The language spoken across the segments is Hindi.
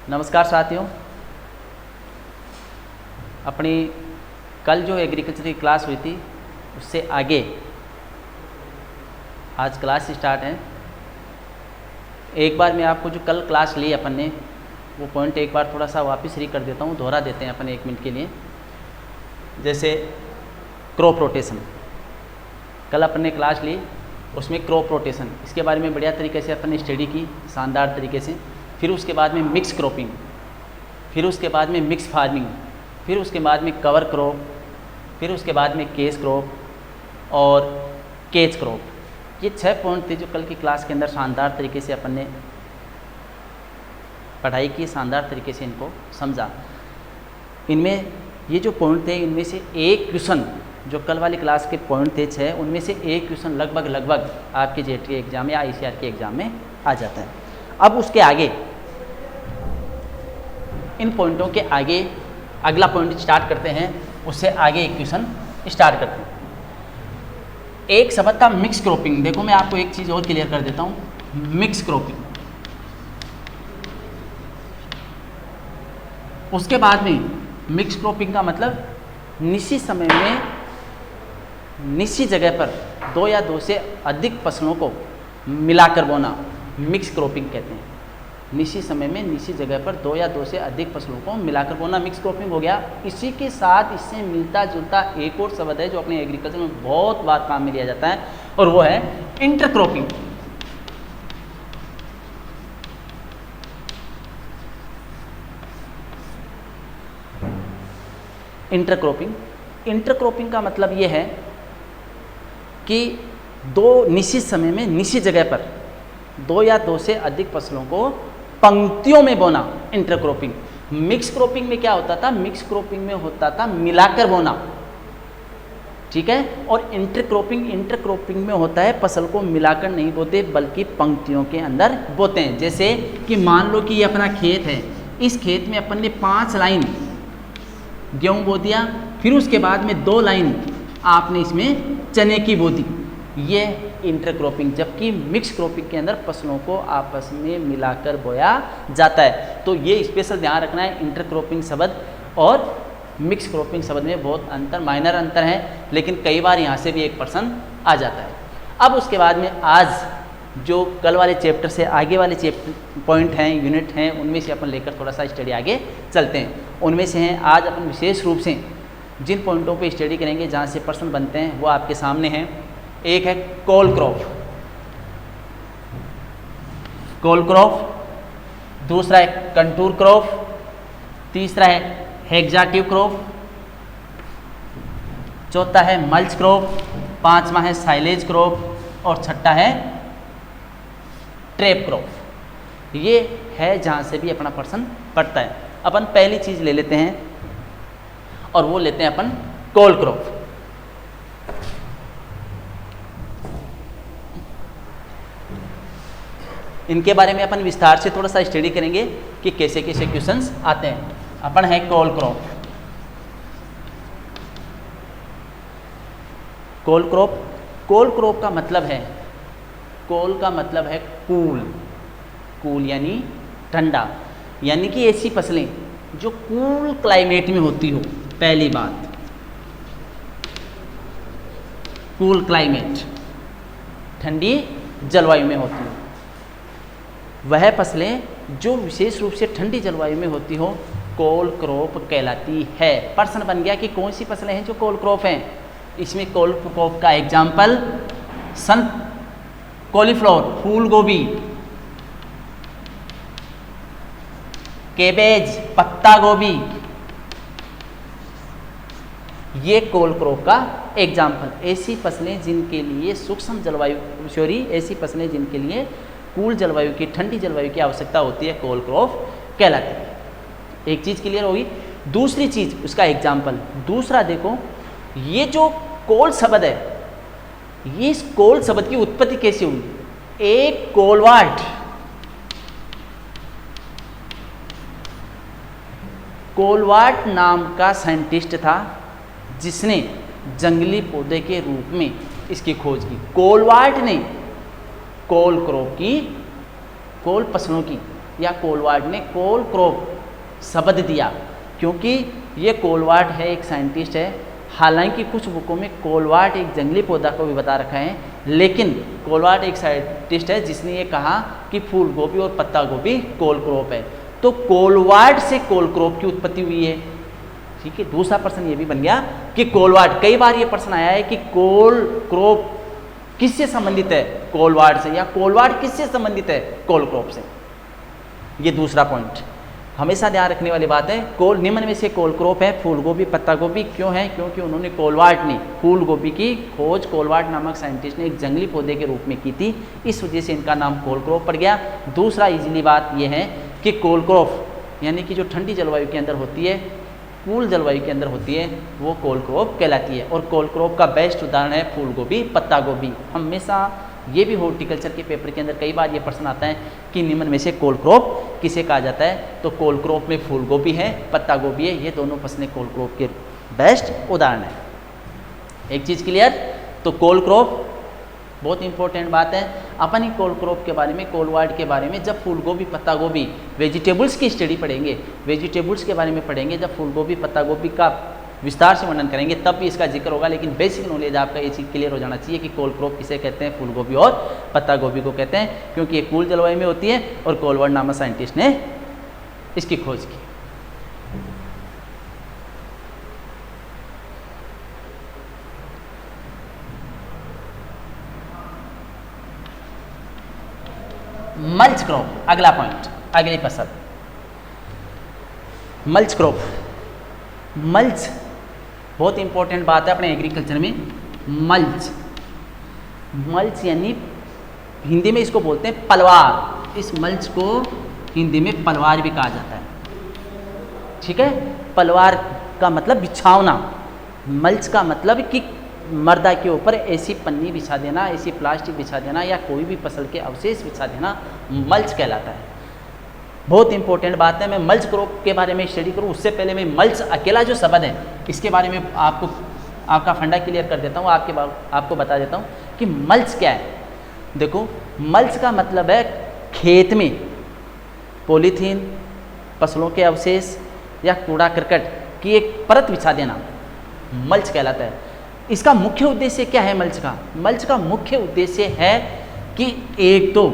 नमस्कार साथियों, अपनी कल जो एग्रीकल्चर की क्लास हुई थी उससे आगे आज क्लास स्टार्ट है। एक बार मैं आपको जो कल क्लास ली अपन ने वो पॉइंट एक बार थोड़ा सा वापस री कर देता हूँ, दोहरा देते हैं अपन 1 मिनट के लिए। जैसे क्रॉप रोटेशन, कल अपन ने क्लास ली, उसमें क्रॉप रोटेशन इसके बारे में बढ़िया तरीके से अपन ने स्टडी की, शानदार तरीके से। फिर उसके बाद में मिक्स क्रॉपिंग, फिर उसके बाद में मिक्स फार्मिंग, फिर उसके बाद में कवर क्रॉप, फिर उसके बाद में केस क्रॉप और केज क्रॉप। ये 6 पॉइंट थे जो कल की क्लास के अंदर शानदार तरीके से अपन ने पढ़ाई की, शानदार तरीके से इनको समझा। इनमें ये जो पॉइंट थे इनमें से एक क्वेश्चन जो कल वाली क्लास के पॉइंट थे 6, उनमें से एक क्वेश्चन लगभग आपके जेट के एग्ज़ाम या ICR के एग्ज़ाम में आ जाता है। अब उसके आगे इन पॉइंटों के आगे अगला पॉइंट स्टार्ट करते हैं, उससे आगे एक क्वेश्चन स्टार्ट करते हैं। एक शब्द था मिक्स क्रॉपिंग। देखो मैं आपको एक चीज़ और क्लियर कर देता हूँ, मिक्स क्रॉपिंग। उसके बाद में मिक्स क्रॉपिंग का मतलब निश्चित समय में निश्चित जगह पर 2 या 2 से अधिक फसलों को मिलाकर बोना मिक्स क्रॉपिंग कहते हैं। निश्चित समय में निश्चित जगह पर 2 या 2 से अधिक फसलों को मिलाकर बोना मिक्स क्रॉपिंग हो गया। इसी के साथ इससे मिलता जुलता एक और शब्द है जो अपने एग्रीकल्चर में बहुत बार काम में लिया जाता है, और वो है इंटरक्रॉपिंग। इंटरक्रॉपिंग का मतलब ये है कि 2 निश्चित समय में निश्चित जगह पर 2 या 2 से अधिक फसलों को पंक्तियों में बोना, इंटरक्रॉपिंग। मिक्स क्रॉपिंग में क्या होता था? मिक्स क्रॉपिंग में होता था मिलाकर बोना, ठीक है। और इंटरक्रॉपिंग में होता है फसल को मिलाकर नहीं बोते बल्कि पंक्तियों के अंदर बोते हैं। जैसे कि मान लो कि ये अपना खेत है, इस खेत में अपन ने 5 लाइन गेहूं बो दिया, फिर उसके बाद में 2 लाइन आपने इसमें चने की बो दी, ये इंटरक्रॉपिंग। जबकि मिक्स क्रॉपिंग के अंदर फसलों को आपस में मिलाकर बोया जाता है। तो ये स्पेशल ध्यान रखना है, इंटरक्रॉपिंग शब्द और मिक्स क्रॉपिंग शब्द में बहुत अंतर, माइनर अंतर है, लेकिन कई बार यहाँ से भी एक पर्सन आ जाता है। अब उसके बाद में आज जो कल वाले चैप्टर से आगे वाले चैप्टर पॉइंट हैं, यूनिट हैं, उनमें से अपन लेकर थोड़ा सा स्टडी आगे चलते हैं। उनमें से हैं आज अपन विशेष रूप से जिन पॉइंटों पे स्टडी करेंगे जहाँ से प्रश्न बनते हैं वो आपके सामने हैं। एक है कोल क्रॉप, दूसरा है कंटूर क्रॉप, तीसरा है हेक्साटिव क्रॉप, चौथा है मल्च क्रॉप, 5वां है साइलेज क्रॉप और 6ठा है ट्रैप क्रॉप। ये है जहाँ से भी अपना प्रश्न पड़ता है। अपन पहली चीज़ ले लेते हैं और वो लेते हैं अपन कोल क्रॉप। इनके बारे में अपन विस्तार से थोड़ा सा स्टडी करेंगे कि कैसे कैसे क्वेश्चंस आते हैं। अपन है कोल क्रॉप। कोल क्रॉप का मतलब है, कोल का मतलब है कूल यानी ठंडा, यानी कि ऐसी फसलें जो कूल क्लाइमेट में होती हो। पहली बात, कूल क्लाइमेट, ठंडी जलवायु में होती हो। वह फसलें जो विशेष रूप से ठंडी जलवायु में होती हो कोल क्रॉप कहलाती है। प्रश्न बन गया कि कौन सी फसलें हैं जो कोल क्रॉप हैं। इसमें कोल क्रॉप का एग्जाम्पल कॉलीफ्लावर, फूल गोभी, कैबेज, पत्ता गोभी, ये कोल क्रॉप का एग्जाम्पल। ऐसी फसलें जिनके लिए सूक्ष्म जलवायु, ऐसी फसलें जिनके लिए कूल जलवायु की, ठंडी जलवायु की आवश्यकता होती है, कोल क्रॉप कहलाती है। एक चीज़ क्लियर होगी। दूसरी चीज़ उसका एग्जाम्पल, दूसरा देखो, ये जो कोल शब्द है, ये इस कोल शब्द की उत्पत्ति कैसे हुई? एक कोलवार्ट नाम का साइंटिस्ट था जिसने जंगली पौधे के रूप में इसकी खोज की। कोलवार्ट ने कोल क्रॉप की, कोल फसलों की या कोलवार्ड ने कोल क्रॉप शब्द दिया, क्योंकि ये कोलवार्ड है, एक साइंटिस्ट है। हालांकि कुछ बुकों में कोलवार्ड एक जंगली पौधा को भी बता रखा है, लेकिन कोलवार्ड एक साइंटिस्ट है जिसने ये कहा कि फूल गोभी और पत्ता गोभी कोल क्रॉप है। तो कोलवार्ड से कोल क्रॉप की उत्पत्ति हुई है। ठीक है, दूसरा प्रश्न ये भी बन गया कि कोलवार्ड, कई बार ये प्रश्न आया है कि कोल क्रॉप किससे संबंधित है, कोलवार्ड से, या कोलवार्ड किससे संबंधित है, कोल क्रॉप से। ये दूसरा पॉइंट हमेशा ध्यान रखने वाली बात है। कोल निम्न में से कोल क्रॉप है फूल गोभी पत्ता गोभी। क्यों है? क्योंकि उन्होंने कोलवार्ड ने फूल गोभी की खोज कोलवार्ड नामक साइंटिस्ट ने एक जंगली पौधे के रूप में की थी, इस वजह से इनका नाम कोल क्रॉप पड़ गया। दूसरा इजीली बात यह है कि कोल क्रॉप यानी कि जो ठंडी जलवायु के अंदर होती है, कूल जलवायु के अंदर होती है, वो कोल क्रॉप कहलाती है। और कोल क्रॉप का बेस्ट उदाहरण है फूल गोभी पत्ता गोभी। हमेशा ये भी हॉर्टिकल्चर के पेपर के अंदर कई बार ये प्रश्न आता है कि निम्न में से कोल क्रॉप किसे कहा जाता है, तो कोल क्रॉप में फूल गोभी है, पत्ता गोभी है, ये दोनों फसलें कोल क्रॉप के बेस्ट उदाहरण है। एक चीज़ क्लियर? तो कोल क्रॉप बहुत इंपॉर्टेंट बात है। अपन ही कोल क्रॉप के बारे में, कोलवार्ड के बारे में, जब फूल गोभी पत्ता गोभी वेजिटेबल्स की स्टडी पढ़ेंगे, वेजिटेबल्स के बारे में पढ़ेंगे, जब फूल गोभी पत्ता गोभी का विस्तार से वर्णन करेंगे तब भी इसका जिक्र होगा। लेकिन बेसिक नॉलेज आपका ये चीज़ क्लियर हो जाना चाहिए कि कोल क्रॉप किसे कहते हैं, फूल गोभी और पत्ता गोभी को कहते हैं, क्योंकि ये कूल जलवायु में होती है और कोलवार्ड नामक साइंटिस्ट ने इसकी खोज की। मल्च क्रॉप, अगला पॉइंट, अगली फसल मल्च क्रॉप। मल्च बहुत इंपॉर्टेंट बात है अपने एग्रीकल्चर में। मल्च, मल्च यानी हिंदी में इसको बोलते हैं पलवार। इस मल्च को हिंदी में पलवार भी कहा जाता है। ठीक है, पलवार का मतलब बिछावना, मल्च का मतलब कि मर्दा के ऊपर ऐसी पन्नी बिछा देना, ऐसी प्लास्टिक बिछा देना या कोई भी फसल के अवशेष बिछा देना, मल्च कहलाता है। बहुत इंपॉर्टेंट बात है। मैं मल्च क्रॉप के बारे में स्टडी करूँ उससे पहले मैं मल्च अकेला जो शब्द है इसके बारे में आपका फंडा क्लियर कर देता हूँ, आपको बता देता हूँ कि मल्च क्या है। देखो, मल्च का मतलब है खेत में पॉलीथीन, फसलों के अवशेष या कूड़ा करकट की एक परत बिछा देना, मल्च कहलाता है। इसका मुख्य उद्देश्य क्या है मल्च का? मल्च का मुख्य उद्देश्य है कि एक तो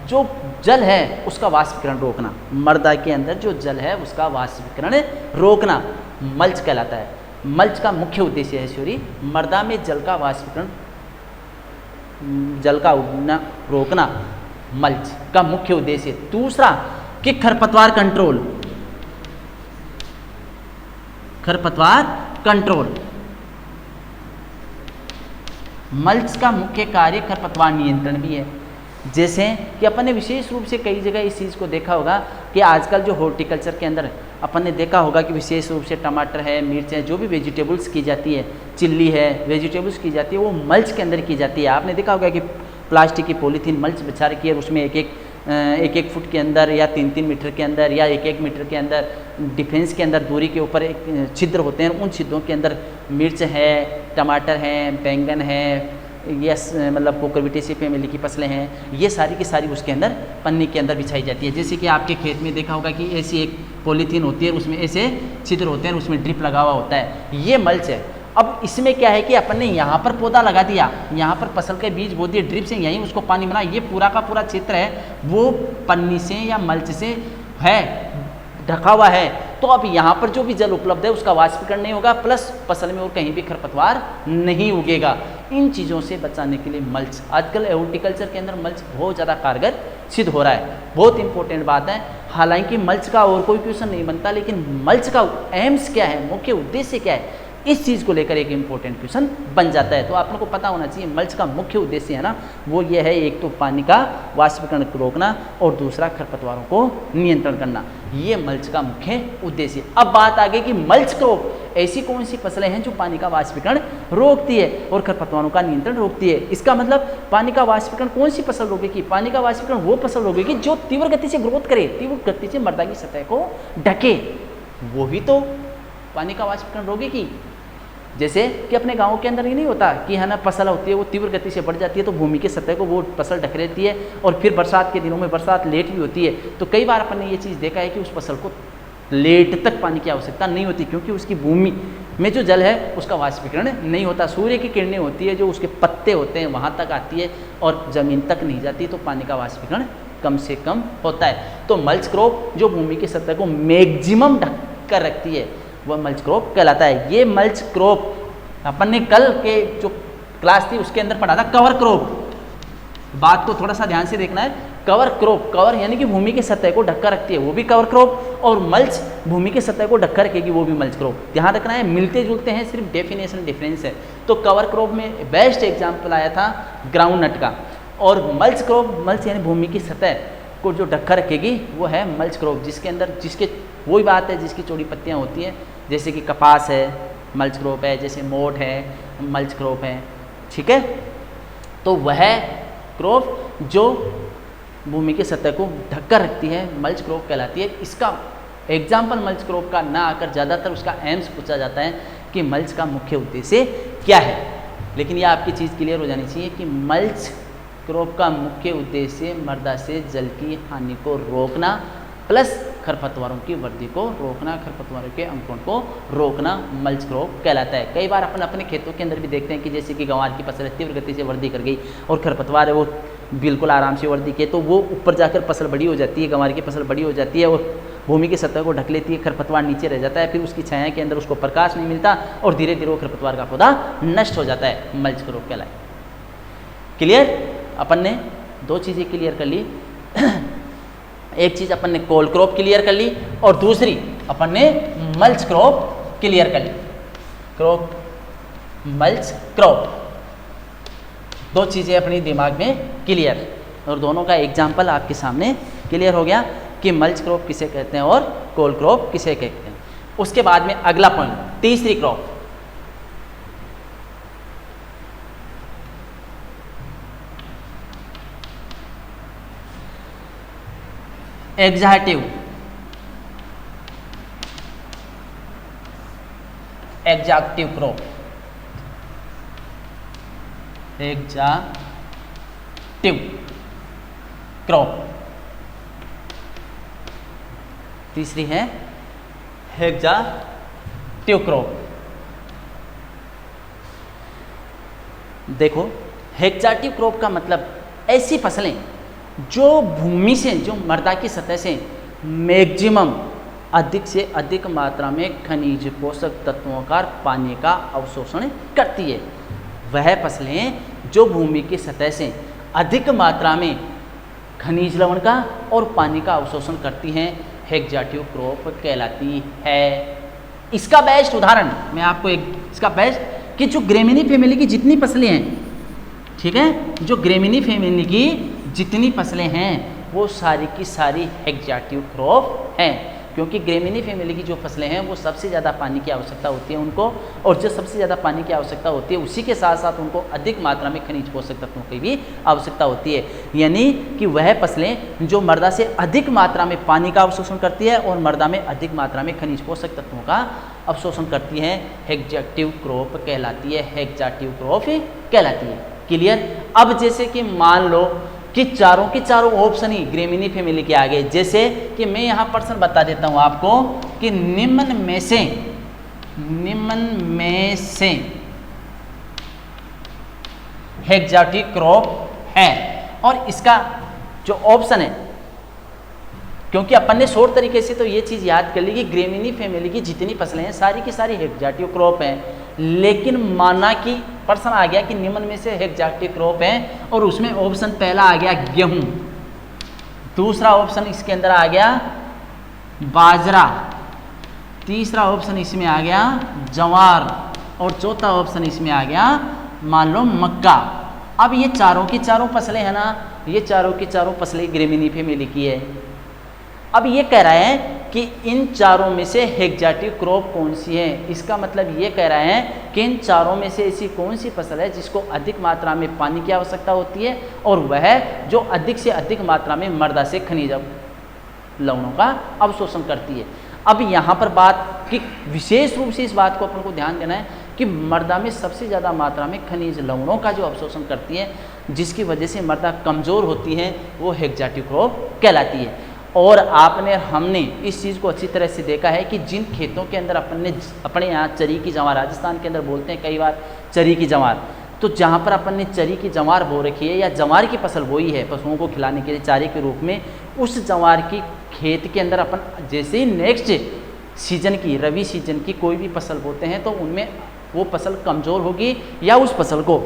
जो जल है उसका वाष्पीकरण रोकना, मृदा के अंदर जो जल है उसका वाष्पीकरण रोकना मल्च कहलाता है। मल्च का मुख्य उद्देश्य है सॉरी मृदा में जल का वाष्पीकरण, जल का उड़ना रोकना मल्च का मुख्य उद्देश्य। दूसरा कि खरपतवार कंट्रोल, खरपतवार कंट्रोल। मल्च का मुख्य कार्य खरपतवार नियंत्रण भी है। जैसे कि अपन ने विशेष रूप से कई जगह इस चीज़ को देखा होगा कि आजकल जो हॉर्टिकल्चर के अंदर अपन ने देखा होगा कि विशेष रूप से टमाटर है, मिर्च है, जो भी वेजिटेबल्स की जाती है, चिल्ली है, वेजिटेबल्स की जाती है, वो मल्च के अंदर की जाती है। आपने देखा होगा कि प्लास्टिक की पॉलीथीन मल्च बिछा रखी है, उसमें एक फुट के अंदर या 3-3 मीटर के अंदर या 1-1 मीटर के अंदर डिफेंस के अंदर दूरी के ऊपर एक छिद्र होते हैं, उन छिद्रों के अंदर मिर्च है, टमाटर है, बैंगन है, यस मतलब कोकरबिटेसी फैमिली की फसलें हैं, ये सारी की सारी उसके अंदर पन्नी के अंदर बिछाई जाती है। जैसे कि आपके खेत में देखा होगा कि ऐसी एक पॉलीथीन होती है, उसमें ऐसे छिद्र होते हैं, उसमें ड्रिप लगा हुआ होता है, ये मल्च है। अब इसमें क्या है कि अपन ने यहाँ पर पौधा लगा दिया, यहाँ पर फसल के बीज बो दिए, ड्रिप से यहीं उसको पानी मिला, ये पूरा का पूरा क्षेत्र है वो पन्नी से या मल्च से है ढका हुआ है। तो अब यहाँ पर जो भी जल उपलब्ध है उसका वाष्पीकरण नहीं होगा, प्लस फसल में और कहीं भी खरपतवार नहीं उगेगा। इन चीज़ों से बचाने के लिए मल्च, आजकल हॉर्टिकल्चर के अंदर मल्च बहुत ज़्यादा कारगर सिद्ध हो रहा है। बहुत इंपॉर्टेंट बात है। हालांकि मल्च का और कोई क्वेश्चन नहीं बनता, लेकिन मल्च का एम्स क्या है, मुख्य उद्देश्य क्या है, इस चीज़ को लेकर एक इंपॉर्टेंट क्वेश्चन बन जाता है। तो आप लोग को पता होना चाहिए मल्च का मुख्य उद्देश्य है ना, वो ये है एक तो पानी का वाष्पीकरण रोकना और दूसरा खरपतवारों को नियंत्रण करना, ये मल्च का मुख्य उद्देश्य। अब बात आ गई कि मल्च क्रॉप ऐसी कौन सी फसलें हैं जो पानी का वाष्पीकरण रोकती है और खरपतवारों का नियंत्रण रोकती है। इसका मतलब पानी का वाष्पीकरण कौन सी फसल रोकेगी? पानी का वाष्पीकरण वो फसल रोकेगी जो तीव्र गति से ग्रोथ करे, तीव्र गति से मृदा की सतह को ढके, वो ही तो पानी का वाष्पीकरण रोकेगी। जैसे कि अपने गाँव के अंदर ये नहीं होता कि है ना फसल होती है वो तीव्र गति से बढ़ जाती है तो भूमि की सतह को वो फसल ढक लेती है, और फिर बरसात के दिनों में बरसात लेट भी होती है, तो कई बार अपन ने ये चीज़ देखा है कि उस फसल को लेट तक पानी की आवश्यकता नहीं होती, क्योंकि उसकी भूमि में जो जल है उसका वाष्पीकरण नहीं होता, सूर्य की किरणें होती है जो उसके पत्ते होते हैं वहाँ तक आती है और ज़मीन तक नहीं जाती, तो पानी का वाष्पीकरण कम से कम होता है। तो मल्च क्रॉप जो भूमि की सतह को मैक्सिमम ढक कर रखती है वह मल्च क्रॉप कहलाता है। ये मल्च क्रॉप अपन ने कल के जो क्लास थी उसके अंदर पढ़ा था कवर क्रॉप, बात को थोड़ा सा ध्यान से देखना है। कवर क्रॉप, कवर यानी कि भूमि की सतह को ढककर रखती है वो भी कवर क्रॉप, और मल्च भूमि की सतह को ढककर रखेगी वो भी मल्च क्रॉप। ध्यान रखना है मिलते जुलते हैं, सिर्फ डेफिनेशन डिफरेंस है। तो कवर क्रॉप में बेस्ट एग्जाम्पल आया था ग्राउंड नट का, और मल्च क्रॉप, मल्च यानी भूमि की सतह को जो ढककर रखेगी वो है मल्च क्रॉप, जिसके अंदर जिसके वही बात है जिसकी चौड़ी पत्तियाँ होती हैं, जैसे कि कपास है मल्च क्रॉप है, जैसे मोठ है मल्च क्रॉप है, ठीक है। तो वह क्रॉप जो भूमि की सतह को ढककर रखती है मल्च क्रॉप कहलाती है। इसका एग्जाम्पल मल्च क्रॉप का ना आकर ज़्यादातर उसका एम्स पूछा जाता है कि मल्च का मुख्य उद्देश्य क्या है, लेकिन यह आपकी चीज़ क्लियर हो जानी चाहिए कि मल्च क्रॉप का मुख्य उद्देश्य मृदा से जल की हानि को रोकना प्लस खरपतवारों की वृद्धि को रोकना, खरपतवारों के अंकुरण को रोकना मल्च क्रॉप कहलाता है। कई बार अपन अपने खेतों के अंदर भी देखते हैं कि जैसे कि गंवार की फसल तीव्र गति से वृद्धि कर गई और खरपतवार है वो बिल्कुल आराम से वृद्धि के, तो वो ऊपर जाकर फसल बड़ी हो जाती है, गंवार की फसल बड़ी हो जाती है और भूमि की सतह को ढक लेती है, खरपतवार नीचे रह जाता है, फिर उसकी छाया के अंदर उसको प्रकाश नहीं मिलता और धीरे धीरे वो खरपतवार का पौधा नष्ट हो जाता है, मल्च क्रॉप कहलाए। क्लियर? अपन ने दो चीज़ें क्लियर कर ली एक चीज़ अपन ने कोल क्रॉप क्लियर कर ली और दूसरी अपन ने मल्च क्रॉप क्लियर कर ली। क्रॉप, मल्च क्रॉप, दो चीज़ें अपनी दिमाग में क्लियर, और दोनों का एग्जाम्पल आपके सामने क्लियर हो गया कि मल्च क्रॉप किसे कहते हैं और कोल क्रॉप किसे कहते हैं। उसके बाद में अगला पॉइंट, तीसरी क्रॉप, एग्जैक्टिव, एग्जैक्टिव क्रॉप, एग्जैक्टिव क्रॉप। तीसरी है एग्जैक्टिव क्रॉप। देखो एग्जैक्टिव क्रॉप का मतलब ऐसी फसलें जो भूमि से, जो मृदा की सतह से मैक्सिमम अधिक से अधिक मात्रा में खनिज पोषक तत्वों का पानी का अवशोषण करती है। वह फसलें जो भूमि की सतह से अधिक मात्रा में खनिज लवण का और पानी का अवशोषण करती हैं एग्जैक्टिव क्रॉप कहलाती है। इसका बेस्ट उदाहरण मैं आपको इसका बेस्ट कि जो ग्रेमिनी फैमिली की जितनी फसलें हैं, ठीक है, जो ग्रेमिनी फैमिली की जितनी फसलें हैं वो सारी की सारी एग्जैक्टिव क्रॉप हैं, क्योंकि ग्रेमिनी फैमिली की जो फसलें हैं वो सबसे ज़्यादा पानी की आवश्यकता होती है उनको, और जो सबसे ज़्यादा पानी की आवश्यकता होती है उसी के साथ साथ उनको अधिक मात्रा में खनिज पोषक तत्वों की भी आवश्यकता होती है। यानी कि वह फसलें जो मृदा से अधिक मात्रा में पानी का अवशोषण करती है और मृदा में अधिक मात्रा में खनिज पोषक तत्वों का अवशोषण करती हैं एग्जैक्टिव क्रॉप कहलाती है, एग्जैक्टिव क्रॉप कहलाती है। क्लियर? अब जैसे कि मान लो कि चारों के चारों ऑप्शन ही ग्रेमिनी फैमिली के आगे, जैसे कि मैं यहाँ पर्सन बता देता हूँ आपको कि निम्न में से एग्जैक्टिव क्रॉप है, और इसका जो ऑप्शन है, क्योंकि अपन ने शॉर्ट तरीके से तो ये चीज़ याद कर ली कि ग्रेमिनी फैमिली की जितनी फसलें हैं सारी की सारी एग्जैक्टिव क्रॉप हैं, लेकिन माना कि पर्सन आ गया कि निम्न में से एग्जैक्टिव क्रॉप है और उसमें ऑप्शन पहला आ गया गेहूं, दूसरा ऑप्शन इसके अंदर आ गया बाजरा, तीसरा ऑप्शन इसमें आ गया ज्वार और चौथा ऑप्शन इसमें आ गया मान लो मक्का। अब ये चारों की चारों फसलें हैं ना, ये चारों की चारों फसलें ग्रेमिनी फैमिली की है। अब ये कह रहा है कि इन चारों में से एग्जैक्टिव क्रॉप कौन सी है, इसका मतलब ये कह रहा है कि इन चारों में से ऐसी कौन सी फसल है जिसको अधिक मात्रा में पानी की आवश्यकता होती है और वह जो अधिक से अधिक मात्रा में मृदा से खनिज लवणों का अवशोषण करती है। अब यहाँ पर बात कि विशेष रूप से इस बात को अपन को ध्यान देना है कि मृदा में सबसे ज़्यादा मात्रा में खनिज लवणों का जो अवशोषण करती है, जिसकी वजह से मृदा कमज़ोर होती है, वो हेक्साटिव क्रॉप कहलाती है। और हमने इस चीज़ को अच्छी तरह से देखा है कि जिन खेतों के अंदर अपने यहाँ चरी की जवार, राजस्थान के अंदर बोलते हैं कई बार चरी की जवार, तो जहाँ पर अपन ने चरी की जवार बो रखी है या जवार की फसल बोई है पशुओं को खिलाने के लिए चारे के रूप में, उस जवार की खेत के अंदर अपन जैसे ही नेक्स्ट सीजन की, रवि सीजन की कोई भी फसल बोते हैं तो उनमें वो फसल कमज़ोर होगी या उस फसल को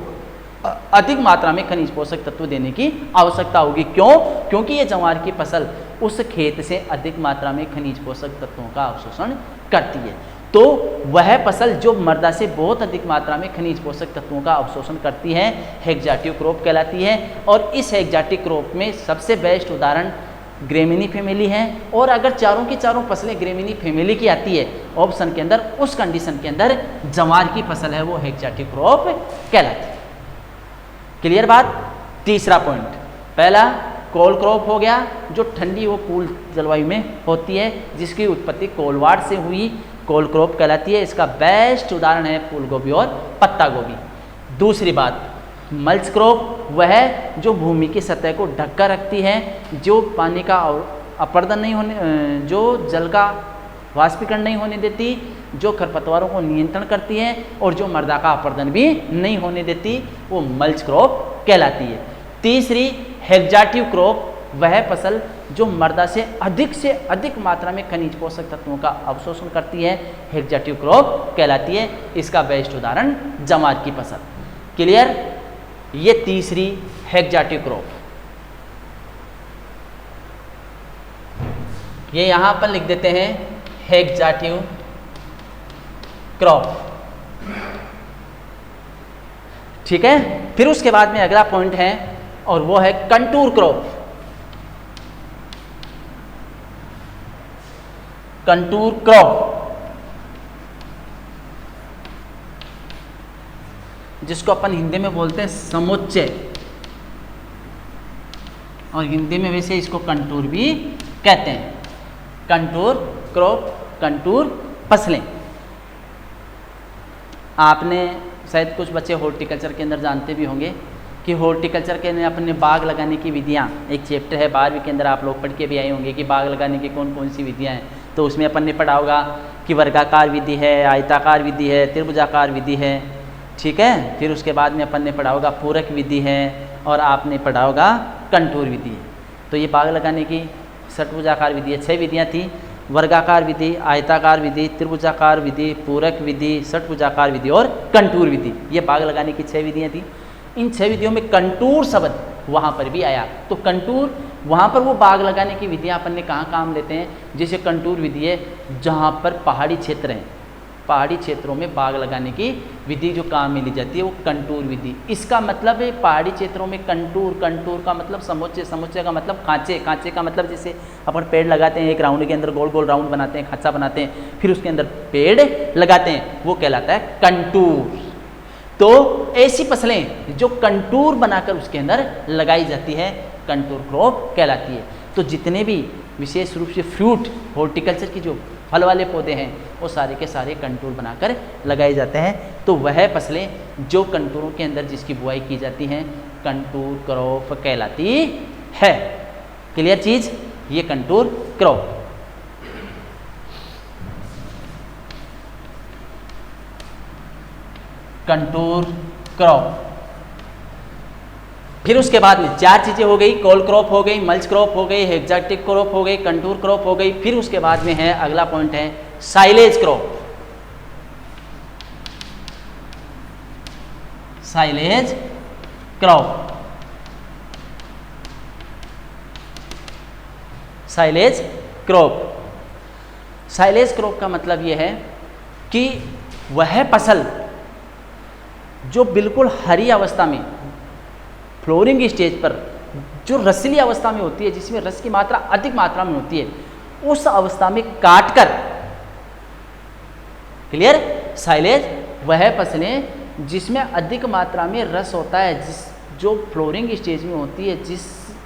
अधिक मात्रा में खनिज पोषक तत्व देने की आवश्यकता होगी। क्यों? क्योंकि ये जवार की फसल उस खेत से अधिक मात्रा में खनिज पोषक तत्वों का अवशोषण करती है। तो वह फसल जो मृदा से बहुत अधिक मात्रा में खनिज पोषक तत्वों का अवशोषण करती है हेक्साटिव क्रॉप कहलाती है। और इस हेक्साटिव क्रॉप में सबसे बेस्ट उदाहरण ग्रेमिनी फैमिली है। और अगर चारों की चारों फसलें ग्रेमिनी फैमिली की आती है ऑप्शन के अंदर, उस कंडीशन के अंदर जवार की फसल है वो हेक्साटिव क्रॉप कहलाती है। क्लियर बात? तीसरा पॉइंट, पहला कोल क्रॉप हो गया जो ठंडी व कूल जलवायु में होती है, जिसकी उत्पत्ति कोलवाड़ से हुई, कोल क्रॉप कहलाती है। इसका बेस्ट उदाहरण है फूल गोभी और पत्ता गोभी। दूसरी बात, मल्च क्रॉप, वह जो भूमि की सतह को ढककर रखती है, जो पानी का अपरदन नहीं होने, जो जल का वाष्पीकरण नहीं होने देती, जो खरपतवारों को नियंत्रण करती है और जो मृदा का अपरदन भी नहीं होने देती, वो मल्च क्रॉप कहलाती है। तीसरी हेक्साटिव क्रॉप, वह फसल जो मृदा से अधिक मात्रा में खनिज पोषक तत्वों का अवशोषण करती है, हेक्साटिव क्रॉप कहलाती है। इसका बेस्ट उदाहरण जवार की फसल। क्लियर? ये तीसरी हेक्साटिव क्रॉप, ये यहां पर लिख देते हैं हेक्साटिव क्रॉप। ठीक है, फिर उसके बाद में अगला पॉइंट है और वो है कंटूर क्रॉप। कंटूर क्रॉप जिसको अपन हिंदी में बोलते हैं समुच्चय, और हिंदी में वैसे इसको कंटूर भी कहते हैं। कंटूर क्रॉप, कंटूर फसलें। आपने शायद कुछ बच्चे हॉर्टिकल्चर के अंदर जानते भी होंगे कि हॉर्टिकल्चर के अंदर अपने बाग लगाने की विधियाँ, एक चैप्टर है 12वीं के अंदर, आप लोग पढ़ के भी आए होंगे कि बाग लगाने की कौन कौन सी विधियाँ हैं। तो उसमें अपन ने पढ़ा होगा कि वर्गाकार विधि है, आयताकार विधि है, त्रिभुजाकार विधि है। ठीक है, फिर उसके बाद में अपन ने पढ़ा होगा पूरक विधि है, और आपने पढ़ा होगा कंटूर विधि है। तो ये बाग लगाने की षटभुजाकार विधि है, 6 विधियाँ थी, वर्गाकार विधि, आयताकार विधि, त्रिभुजाकार विधि, पूरक विधि, षटभुजाकार विधि और कंटूर विधि। ये बाग लगाने की 6 विधियाँ थी। इन 6 विधियों में कंटूर शब्द वहाँ पर भी आया। तो कंटूर, वहाँ पर वो बाग लगाने की विधियाँ अपन ने कहाँ काम लेते हैं, जैसे कंटूर विधि है जहाँ पर पहाड़ी क्षेत्र हैं, पहाड़ी क्षेत्रों में बाग लगाने की विधि जो काम में ली जाती है वो कंटूर विधि। इसका मतलब है पहाड़ी क्षेत्रों में कंटूर, कंटूर का मतलब समुच्चय, समुच्चय का मतलब खांचे, खांचे का मतलब जैसे अपन पेड़ लगाते हैं एक राउंड के अंदर गोल गोल राउंड बनाते हैं, खांचा बनाते हैं, फिर उसके अंदर पेड़ लगाते हैं, वो कहलाता है कंटूर। तो ऐसी फसलें जो कंटूर बनाकर उसके अंदर लगाई जाती है कंटूर क्रॉप कहलाती है। तो जितने भी विशेष रूप से फ्रूट हॉर्टिकल्चर की जो फल वाले पौधे हैं वो सारे के सारे कंटूर बनाकर लगाए जाते हैं। तो वह फसलें जो कंटूरों के अंदर जिसकी बुआई की जाती हैं कंटूर क्रॉप कहलाती है। क्लियर चीज? ये कंटूर क्रॉप। Contour crop. फिर उसके बाद में 4 चीज़ें हो गई, कोल क्रॉप हो गई, मल्च क्रॉप हो गई, हेक्साटिव क्रॉप हो गई, कंटूर क्रॉप हो गई। फिर उसके बाद में है अगला पॉइंट है silage crop. Silage crop, silage crop. Silage crop का मतलब यह है कि वह फसल जो बिल्कुल हरी अवस्था में, फ्लोरिंग स्टेज पर, जो रसीली अवस्था में होती है, जिसमें रस की मात्रा अधिक मात्रा में होती है, उस अवस्था में काटकर, क्लियर, साइलेज वह फसलें जिसमें अधिक मात्रा में रस होता है, जो फ्लोरिंग स्टेज में होती है, जिस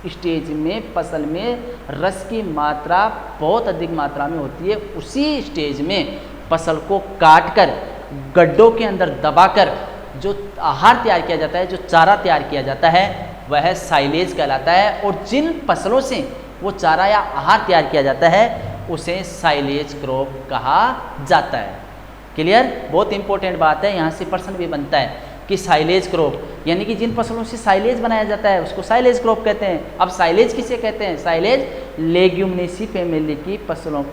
स्टेज में फसल में रस की मात्रा बहुत अधिक मात्रा में होती है, उसी स्टेज में फसल को काटकर गड्ढों के अंदर दबाकर जो आहार तैयार किया जाता है, जो चारा तैयार किया जाता है, वह साइलेज कहलाता है। और जिन फसलों से वो चारा या आहार तैयार किया जाता है उसे साइलेज क्रॉप कहा जाता है। क्लियर? बहुत इंपॉर्टेंट बात है, यहाँ से प्रश्न भी बनता है कि साइलेज क्रॉप यानी कि जिन फसलों से साइलेज बनाया जाता है उसको साइलेज क्रॉप कहते हैं। अब साइलेज किसे कहते हैं? साइलेज लेग्यूमिनेसी फैमिली की फसलों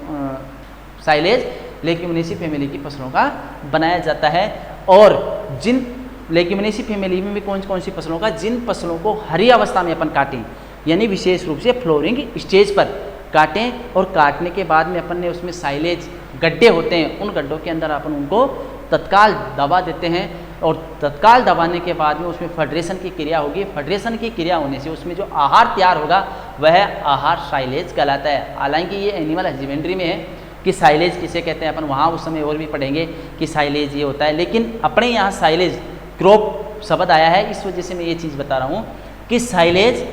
साइलेज लेग्यूमिनेसी फैमिली की फसलों का बनाया जाता है। और जिन लेग्यूमिनेसी फैमिली में भी कौन कौन सी फसलों का, जिन फसलों को हरी अवस्था में अपन काटें, यानी विशेष रूप से फ्लोरिंग स्टेज पर काटें और काटने के बाद में अपन ने उसमें साइलेज गड्ढे होते हैं, उन गड्ढों के अंदर अपन उनको तत्काल दबा देते हैं। और तत्काल दबाने के बाद में उसमें फेडरेशन की क्रिया होगी। फेडरेशन की क्रिया होने से उसमें जो आहार तैयार होगा वह आहार साइलेज कहलाता है। हालांकि ये एनिमल हस्बेंड्री में है कि साइलेज किसे कहते हैं, अपन वहाँ उस समय और भी पढ़ेंगे कि साइलेज ये होता है, लेकिन अपने यहाँ साइलेज क्रॉप शब्द आया है, इस वजह से मैं ये चीज़ बता रहा हूँ कि साइलेज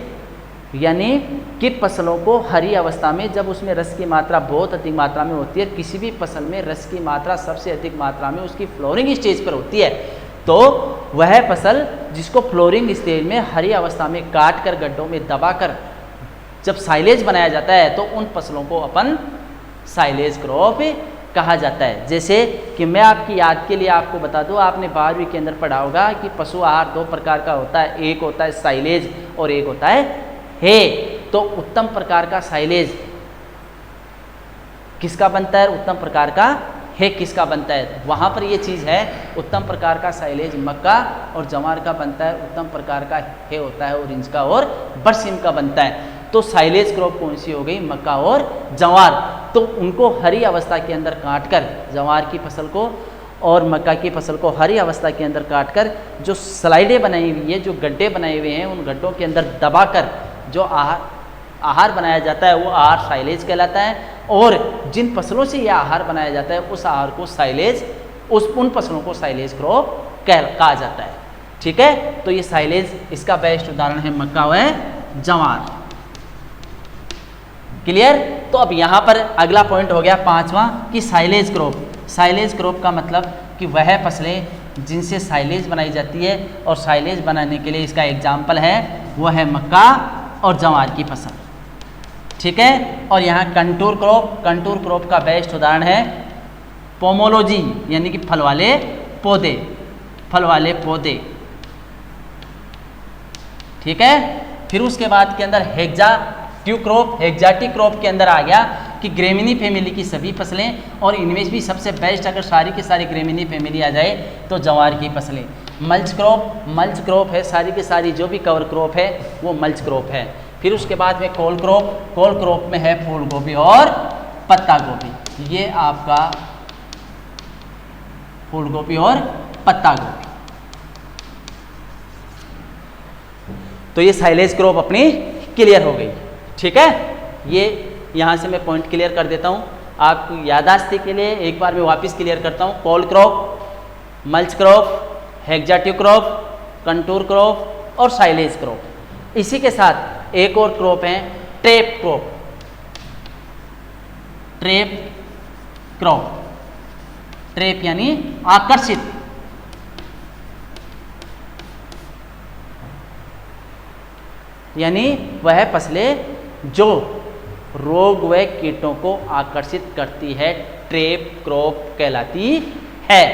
यानी कि फसलों को हरी अवस्था में जब उसमें रस की मात्रा बहुत अधिक मात्रा में होती है, किसी भी फसल में रस की मात्रा सबसे अधिक मात्रा में उसकी फ्लोरिंग स्टेज पर होती है, तो वह फसल जिसको फ्लोरिंग स्टेज में हरी अवस्था में काट कर गड्ढों में दबाकर जब साइलेज बनाया जाता है तो उन फसलों को अपन साइलेज क्रॉप कहा जाता है। जैसे कि मैं आपकी याद के लिए आपको बता दूं, आपने 12वीं के अंदर पढ़ा होगा कि पशु आहार दो प्रकार का होता है, एक होता है साइलेज और एक होता है हे। तो उत्तम प्रकार का साइलेज किसका बनता है? उत्तम प्रकार का हे किसका बनता है? वहाँ पर ये चीज़ है, उत्तम प्रकार का साइलेज मक्का और जवार का बनता है, उत्तम प्रकार का हे होता है ऑरेंज का और बरसीम का बनता है। तो साइलेज क्रॉप कौन सी हो गई? मक्का और जवार। तो उनको हरी अवस्था के अंदर काटकर, जवार की फसल को और मक्का की फसल को हरी अवस्था के अंदर काटकर जो स्लाइडें बनाई हुई है, जो गड्ढे बनाए हुए हैं, उन गड्ढों के अंदर दबाकर जो आहार बनाया जाता है वो आहार साइलेज कहलाता है। और जिन फसलों से यह आहार बनाया जाता है उस आहार को साइलेज, उन फसलों को साइलेज क्रॉप कहा जाता है। ठीक है, तो ये साइलेज इसका बेस्ट उदाहरण है मक्का व जवार। क्लियर? तो अब यहाँ पर अगला पॉइंट हो गया 5वां कि साइलेज क्रॉप। साइलेज क्रॉप का मतलब कि वह फसलें जिनसे साइलेज बनाई जाती है, और साइलेज बनाने के लिए इसका एग्जाम्पल है वो है मक्का और जवार की फसल। ठीक है, और यहाँ कंटूर क्रॉप, कंटूर क्रॉप का बेस्ट उदाहरण है पोमोलॉजी यानी कि फल वाले पौधे, फल वाले पौधे। ठीक है, फिर उसके बाद के अंदर हेक्साट्यू क्रॉप, हेक्साट्यू क्रॉप के अंदर आ गया कि ग्रेमिनी फैमिली की सभी फसलें, और इनमें भी सबसे बेस्ट अगर सारी की सारी ग्रेमिनी फैमिली आ जाए तो जवार की फसलें। मल्च क्रॉप, मल्च क्रॉप है सारी की सारी जो भी कवर क्रॉप है वो मल्च क्रॉप है। फिर उसके बाद में कोल क्रॉप, कोल क्रॉप में है फूल गोभी और पत्ता गोभी। ये आपका फूल गोभी और पत्ता गोभी। तो ये साइलेज क्रॉप अपनी क्लियर हो गई। ठीक है, ये यहाँ से मैं पॉइंट क्लियर कर देता हूँ आपको याददाश्त के लिए। एक बार मैं वापस क्लियर करता हूँ। कोल क्रॉप, मल्च क्रॉप, हेक्साट्यू क्रॉप, कंटूर क्रॉप और साइलेज क्रॉप। इसी के साथ एक और क्रॉप है trap crop, trap crop. Trap यानी आकर्षित, यानी वह फसलें जो रोग व कीटों को आकर्षित करती है, ट्रैप क्रॉप कहलाती है।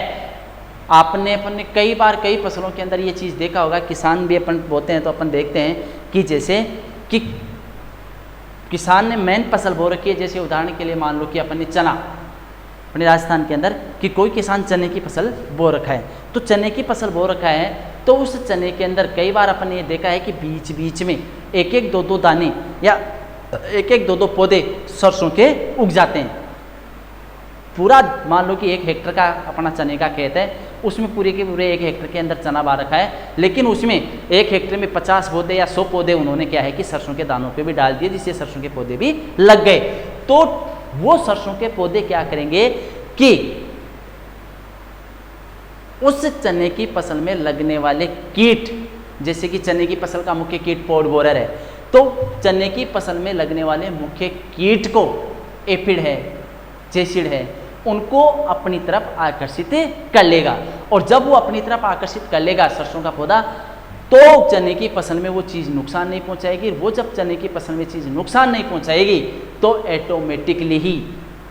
आपने अपने कई बार कई फसलों के अंदर ये चीज़ देखा होगा, किसान भी अपन बोते हैं तो अपन देखते हैं कि जैसे कि किसान ने मेन फसल बो रखी है। जैसे उदाहरण के लिए मान लो कि अपन ने चना, अपने राजस्थान के अंदर कि कोई किसान चने की फसल बो रखा है, तो चने की फसल बो रखा है तो उस चने के अंदर कई बार अपन ने ये देखा है कि बीच बीच में एक एक दो दो दाने या एक एक दो दो पौधे सरसों के उग जाते हैं। पूरा मान लो कि 1 हेक्टर का अपना चने का खेत है, उसमें पूरे के पूरे 1 हेक्टर के अंदर चना बा रखा है, लेकिन उसमें 1 हेक्टर में 50 पौधे या 100 पौधे उन्होंने क्या है कि सरसों के दानों पे भी डाल दिए, जिससे सरसों के पौधे भी लग गए। तो वो सरसों के पौधे क्या करेंगे कि उस चने की फसल में लगने वाले कीट, जैसे कि चने की फसल का मुख्य कीट पॉड बोरर है, तो चने की फसल में लगने वाले मुख्य कीट को एफिड है, चेसिड है, उनको अपनी तरफ आकर्षित कर लेगा। और जब वो अपनी तरफ आकर्षित कर लेगा सरसों का पौधा, तो चने की फसल में वो चीज़ नुकसान नहीं पहुंचाएगी। वो जब चने की फसल में चीज़ नुकसान नहीं पहुंचाएगी तो ऑटोमेटिकली ही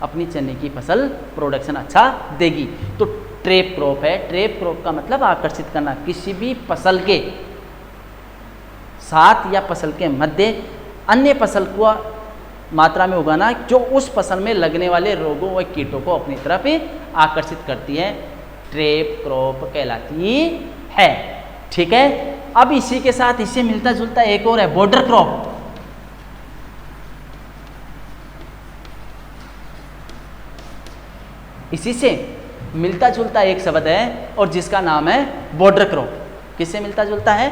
अपनी चने की फसल प्रोडक्शन अच्छा देगी। तो ट्रैप क्रॉप है। ट्रैप क्रॉप का मतलब आकर्षित करना, किसी भी फसल के साथ या फसल के मध्य अन्य फसल को मात्रा में उगाना जो उस फसल में लगने वाले रोगों व कीटों को अपनी तरफ ही आकर्षित करती है, ट्रैप क्रॉप कहलाती है। ठीक है। अब इसी के साथ इससे मिलता जुलता एक और है बॉर्डर क्रॉप। इसी से मिलता जुलता एक शब्द है और जिसका नाम है बॉर्डर क्रॉप। किससे मिलता जुलता है?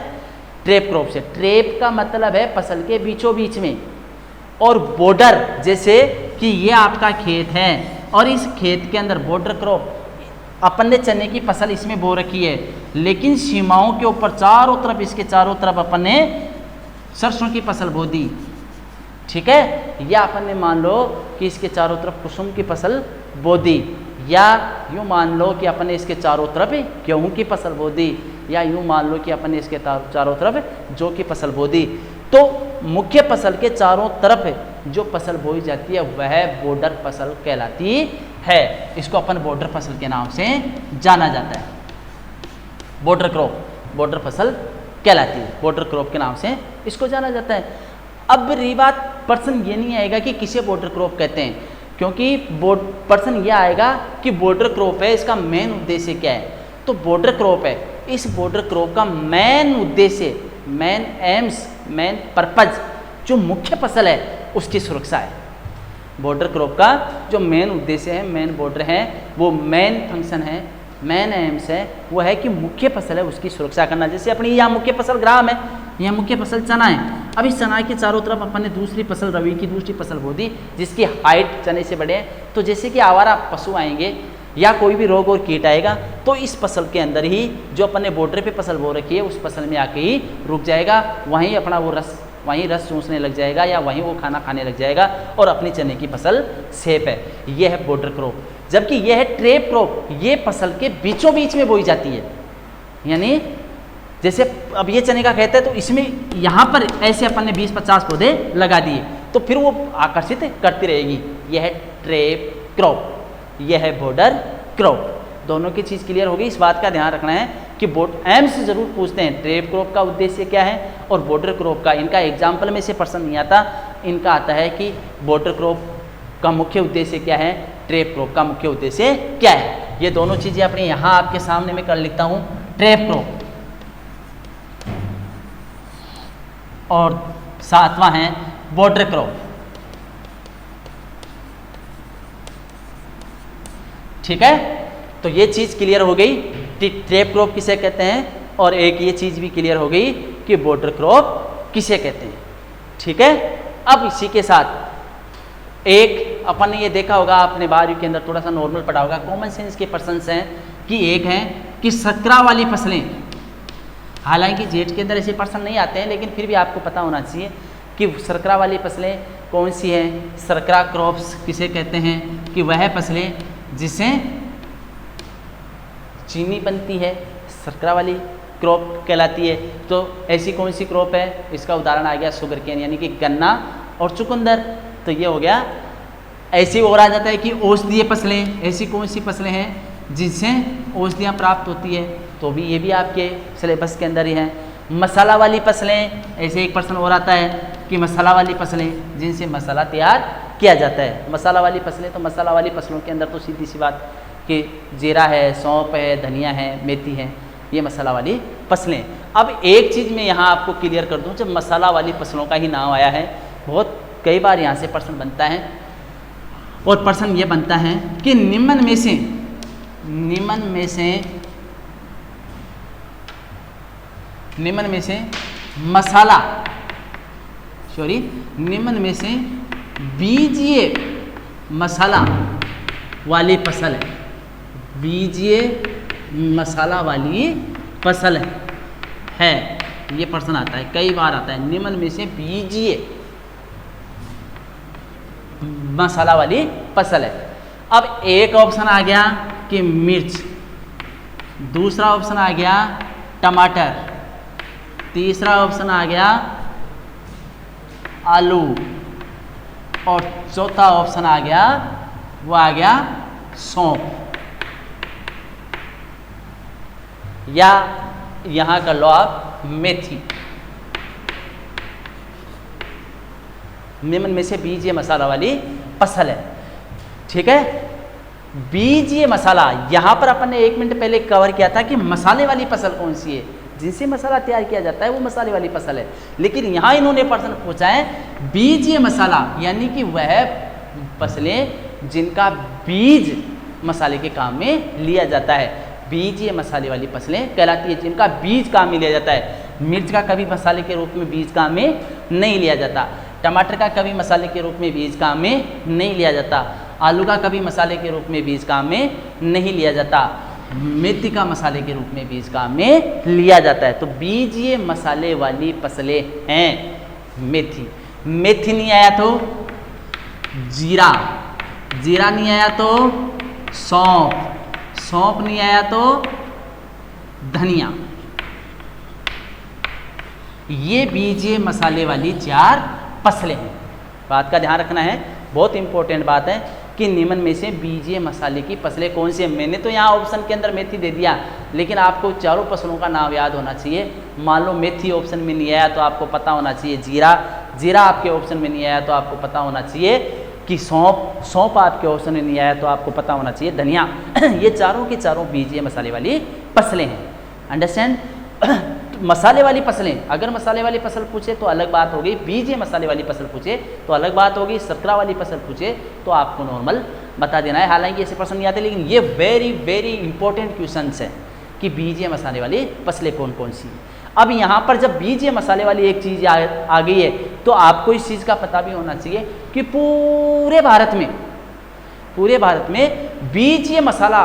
ट्रैप क्रॉप से। ट्रैप का मतलब है फसल के बीचों बीच में, और बॉर्डर जैसे कि ये आपका खेत है और इस खेत के अंदर बॉर्डर क्रॉप, अपन ने चने की फसल इसमें बो रखी है, लेकिन सीमाओं के ऊपर चारों तरफ, इसके चारों तरफ अपन ने सरसों की फसल बो दी। ठीक है। या अपन ने मान लो कि इसके चारों तरफ कुसुम की फसल बो दी, या यूँ मान लो कि अपन ने इसके चारों तरफ गेहूँ की फसल बो दी, या यूँ मान लो कि अपन ने इसके चारों तरफ जौ की फसल बो दी। तो मुख्य फसल के चारों तरफ जो फसल बोई जाती है वह बॉर्डर फसल कहलाती है। इसको अपन बॉर्डर फसल के नाम से जाना जाता है। बॉर्डर क्रॉप बॉर्डर फसल कहलाती है, बॉर्डर क्रॉप के नाम से इसको जाना जाता है। अब रही बात, पर्सन ये नहीं आएगा कि किसे बॉर्डर क्रॉप कहते हैं, क्योंकि पर्सन ये आएगा कि बॉर्डर क्रॉप है, इसका मेन उद्देश्य क्या है। तो बॉर्डर क्रॉप है, इस बॉर्डर क्रॉप का मेन उद्देश्य, मेन एम्स, मेन पर्पज, जो मुख्य फसल है उसकी सुरक्षा है। बॉर्डर क्रॉप का जो मेन उद्देश्य है, मेन बॉर्डर है, वो मेन फंक्शन है, मेन एम्स है, वो है कि मुख्य फसल है उसकी सुरक्षा करना। जैसे अपनी यहाँ मुख्य फसल ग्राम है, यहाँ मुख्य फसल चना है। अब इस चना के चारों तरफ अपन ने दूसरी फसल, रबी की दूसरी फसल बो दी जिसकी हाइट चने से बढ़े, तो जैसे कि आवारा पशु आएंगे या कोई भी रोग और कीट आएगा तो इस फसल के अंदर ही जो अपन ने बॉर्डर पे फसल बो रखी है उस फसल में आके ही रुक जाएगा, वहीं अपना वो वहीं रस चूसने लग जाएगा या वहीं वो खाना खाने लग जाएगा और अपनी चने की फसल सेफ है। ये है बॉर्डर क्रॉप। जबकि यह है ट्रैप क्रॉप, ये फसल के बीचों बीच में बोई जाती है। यानी जैसे अब ये चने का खेत है तो इसमें यहाँ पर ऐसे अपन ने 20-50 पौधे लगा दिए तो फिर वो आकर्षित करती रहेगी। यह है ट्रैप क्रॉप, यह है बॉर्डर क्रॉप। दोनों की चीज़ क्लियर होगी। इस बात का ध्यान रखना है कि एम्स से जरूर पूछते हैं ट्रैप क्रॉप का उद्देश्य क्या है और बॉर्डर क्रॉप का। इनका एग्जाम्पल में से प्रश्न नहीं आता, इनका आता है कि बॉर्डर क्रॉप का मुख्य उद्देश्य क्या है, ट्रैप क्रॉप का मुख्य उद्देश्य क्या है। ये दोनों चीज़ें अपने यहाँ आपके सामने में कर लिखता हूँ। ट्रैप क्रॉप और सातवां है बॉर्डर क्रॉप। ठीक है, तो ये चीज़ क्लियर हो गई ट्रैप क्रॉप किसे कहते हैं, और एक ये चीज़ भी क्लियर हो गई कि बॉर्डर क्रॉप किसे कहते हैं। ठीक है। अब इसी के साथ एक अपन ने ये देखा होगा, आपने 12वीं के अंदर थोड़ा सा नॉर्मल पढ़ा होगा, कॉमन सेंस के पर्सन्स हैं कि एक है कि सकरा वाली फसलें, हालांकि जेट के अंदर ऐसे पर्सन नहीं आते हैं लेकिन फिर भी आपको पता होना चाहिए कि सरकरा वाली फसलें कौन सी हैं। सरकरा क्रॉप्स किसे कहते हैं कि वह फसलें जिससे चीनी बनती है, सरकरा वाली क्रॉप कहलाती है। तो ऐसी कौन सी क्रॉप है, इसका उदाहरण आ गया शुगर केन यानी कि गन्ना और चुकंदर। तो ये हो गया। ऐसी और आ जाता है कि औषधीय फसलें, ऐसी कौन सी फसलें हैं जिनसे औषधियाँ प्राप्त होती है, तो भी ये भी आपके सिलेबस के अंदर ही है। मसाला वाली फसलें, ऐसे एक पर्सन और आता है कि मसाला वाली फसलें जिनसे मसाला तैयार किया जाता है। मसाला वाली फसलें, तो मसाला वाली फसलों के अंदर तो सीधी सी बात कि जीरा है, सौंफ है, धनिया है, मेथी है, ये मसाला वाली फसलें। अब एक चीज़ मैं यहाँ आपको क्लियर कर दूँ, जब मसाला वाली फसलों का ही नाम आया है, बहुत कई बार यहाँ से प्रश्न बनता है और प्रश्न ये बनता है कि निम्न में से मसाला, निम्न में से बीजीय मसाला वाली फसल है, बीजीय मसाला वाली फसल है। ये प्रश्न आता है, कई बार आता है, निम्न में से बीजीय मसाला वाली फसल है। अब एक ऑप्शन आ गया कि मिर्च, दूसरा ऑप्शन आ गया टमाटर, तीसरा ऑप्शन आ गया आलू, और चौथा ऑप्शन आ गया, वो आ गया सौंफ। या यहां कर लो आप मेथी। निम्न में से बीजीय मसाला वाली फसल है। ठीक है, बीजीय मसाला यहां पर अपन ने 1 मिनट पहले कवर किया था कि मसाले वाली फसल कौन सी है, जिनसे मसाला तैयार किया जाता है वो मसाले वाली फसल है। लेकिन यहां इन्होंने प्रश्न पूछा है बीजीय मसाला, यानी कि वह फसलें जिनका बीज मसाले के काम में लिया जाता है। बीजीय मसाले वाली फसलें कहलाती है जिनका बीज काम में लिया जाता है। मिर्च का कभी मसाले के रूप में बीज काम में नहीं लिया जाता, टमाटर का कभी मसाले के रूप में बीज काम में नहीं लिया जाता, आलू का कभी मसाले के रूप में बीज काम में नहीं लिया जाता, मेथी का मसाले के रूप में बीज काम में लिया जाता है। तो बीजीय मसाले वाली फसलें हैं मेथी। मेथी नहीं आया तो जीरा, जीरा नहीं आया तो सौंफ, सौंफ नहीं आया तो धनिया। ये बीजीय मसाले वाली 4 फसलें हैं। बात का ध्यान रखना है, बहुत इंपॉर्टेंट बात है कि निम्न में से बीजीय मसाले की फसलें कौन सी है। मैंने तो यहाँ ऑप्शन के अंदर मेथी दे दिया, लेकिन आपको चारों फसलों का नाम याद होना चाहिए। मान लो मेथी ऑप्शन में नहीं आया तो आपको पता होना चाहिए जीरा, जीरा आपके ऑप्शन में नहीं आया तो आपको पता होना चाहिए कि सौंफ, सौंफ आपके ऑप्शन में नहीं आया तो आपको पता होना चाहिए धनिया। ये चारों की चारों बीजीय मसाले वाली फसलें हैं। अंडरस्टैंड? मसाले वाली फसलें, अगर मसाले वाली फसल पूछे तो अलग बात होगी, बीजीय मसाले वाली फसल पूछे तो अलग बात होगी, शर्करा वाली फसल पूछे तो आपको नॉर्मल बता देना है। हालांकि ऐसे प्रश्न नहीं आते, लेकिन ये वेरी वेरी इंपॉर्टेंट क्वेश्चंस हैं कि बीजीय मसाले वाली फसलें कौन कौन सी। अब यहाँ पर जब बीजीय मसाले वाली एक चीज़ आ गई है तो आपको इस चीज़ का पता भी होना चाहिए कि पूरे भारत में बीजीय मसाला,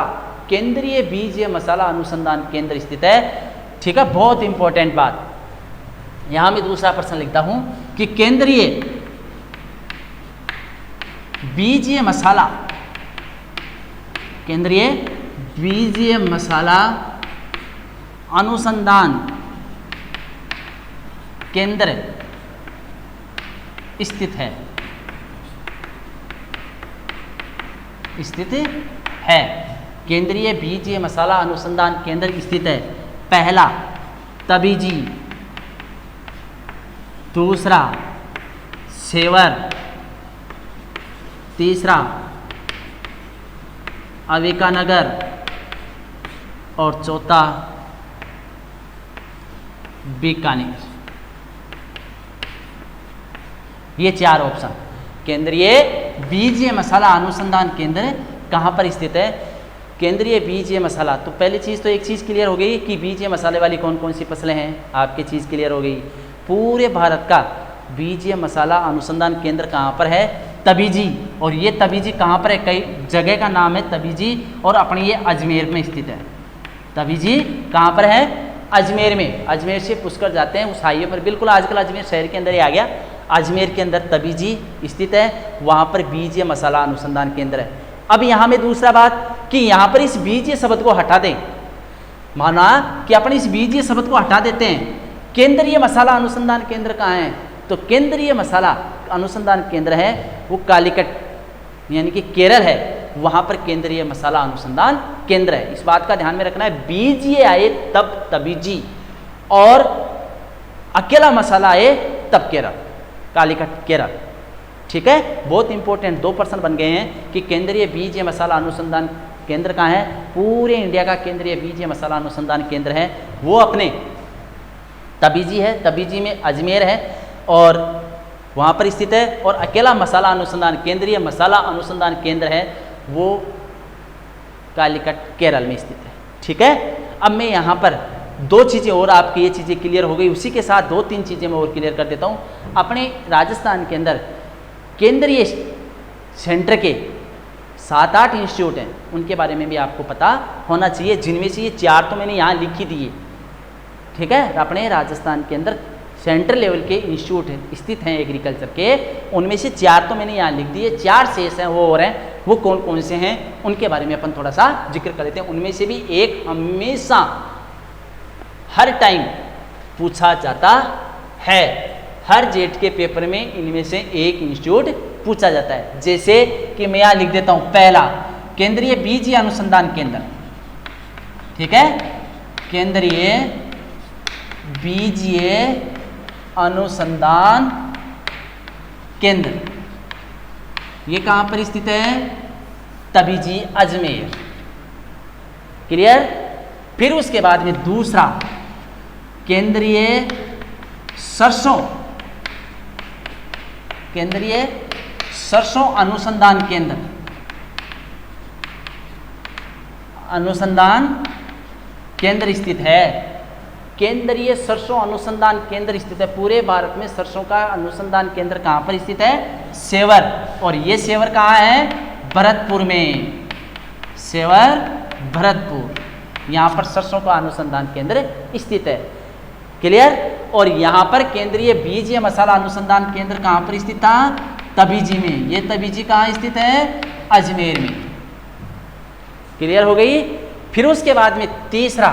केंद्रीय बीजीय मसाला अनुसंधान केंद्र स्थित है। ठीक है, बहुत इंपॉर्टेंट बात। यहां मैं दूसरा प्रश्न लिखता हूं कि केंद्रीय बीजीय मसाला, केंद्रीय बीजीय मसाला अनुसंधान केंद्र स्थित है, केंद्रीय बीजीय मसाला अनुसंधान केंद्र स्थित है। पहला तबीजी, दूसरा सेवर, तीसरा अविकानगर और चौथा बीकानेर। ये 4 ऑप्शन। केंद्रीय बीजीय मसाला अनुसंधान केंद्र कहाँ पर स्थित है? केंद्रीय बीजीय मसाला, तो पहली चीज़ तो एक चीज़ क्लियर हो गई कि बीजीय मसाले वाली कौन कौन सी फसलें हैं, आपकी चीज़ क्लियर हो गई। पूरे भारत का बीजीय मसाला अनुसंधान केंद्र कहाँ पर है? तबीजी। और ये तबीजी कहाँ पर है? कई जगह का नाम है तबीजी और अपने ये अजमेर में स्थित है। तबीजी कहाँ पर है? अजमेर में। अजमेर से पुष्कर जाते हैं उस हाईवे पर, बिल्कुल आजकल अजमेर शहर के अंदर ही आ गया। अजमेर के अंदर तबीजी स्थित है, वहाँ पर बीजीय मसाला अनुसंधान केंद्र है। अब यहाँ में दूसरा बात कि यहाँ पर इस बीजीय शब्द को हटा दें, माना कि अपन इस बीजीय शब्द को हटा देते हैं। केंद्रीय मसाला अनुसंधान केंद्र कहाँ है? तो केंद्रीय मसाला अनुसंधान केंद्र है वो कालीकट यानी कि केरल है, वहाँ पर केंद्रीय मसाला अनुसंधान केंद्र है। इस बात का ध्यान में रखना है, बीजीय आए तब तबीजी और अकेला मसाला आए तब केरल, कालीकट केरल। ठीक है, बहुत इंपॉर्टेंट 2 प्रश्न बन गए हैं कि केंद्रीय बीजीय मसाला अनुसंधान केंद्र कहाँ है? पूरे इंडिया का केंद्रीय बीजीय मसाला अनुसंधान केंद्र है वो अपने तबीजी है, तबीजी में अजमेर है और वहाँ पर स्थित है। और अकेला मसाला अनुसंधान, केंद्रीय मसाला अनुसंधान केंद्र है वो कालीकट केरल में स्थित है। ठीक है, अब मैं यहाँ पर 2 चीज़ें और, आपकी ये चीज़ें क्लियर हो गई, उसी के साथ 2-3 चीज़ें मैं और क्लियर कर देता हूँ। अपने राजस्थान के अंदर केंद्रीय सेंटर के 7-8 इंस्टीट्यूट हैं, उनके बारे में भी आपको पता होना चाहिए, जिनमें से ये 4 तो मैंने यहाँ लिख ही दिए। ठीक है, अपने राजस्थान के अंदर सेंट्रल लेवल के इंस्टीट्यूट स्थित हैं एग्रीकल्चर के, उनमें से 4 तो मैंने यहाँ लिख दिए, 4 शेष हैं वो और हैं वो कौन कौन से हैं उनके बारे में अपन थोड़ा सा जिक्र कर लेते हैं। उनमें से भी एक हमेशा हर टाइम पूछा जाता है, हर जेट के पेपर में इनमें से एक इंस्टीट्यूट पूछा जाता है। जैसे कि मैं यहां लिख देता हूं, पहला केंद्रीय बीजीय अनुसंधान केंद्र, ठीक है, केंद्रीय बीजीय अनुसंधान केंद्र, ये कहां पर स्थित है? तबीजी अजमेर। क्लियर? फिर उसके बाद में दूसरा केंद्रीय सरसों, केंद्रीय सरसों अनुसंधान केंद्र, अनुसंधान केंद्र स्थित है। केंद्रीय सरसों अनुसंधान केंद्र स्थित है। पूरे भारत में सरसों का अनुसंधान केंद्र कहां पर स्थित है? सेवर। और ये सेवर कहां है? भरतपुर में। सेवर भरतपुर, यहां पर सरसों का अनुसंधान केंद्र स्थित है। क्लियर? और यहां पर केंद्रीय बीजीय मसाला अनुसंधान केंद्र कहां पर स्थित था? तबीजी में। ये तबीजी कहां स्थित है? अजमेर में। क्लियर हो गई? फिर उसके बाद में तीसरा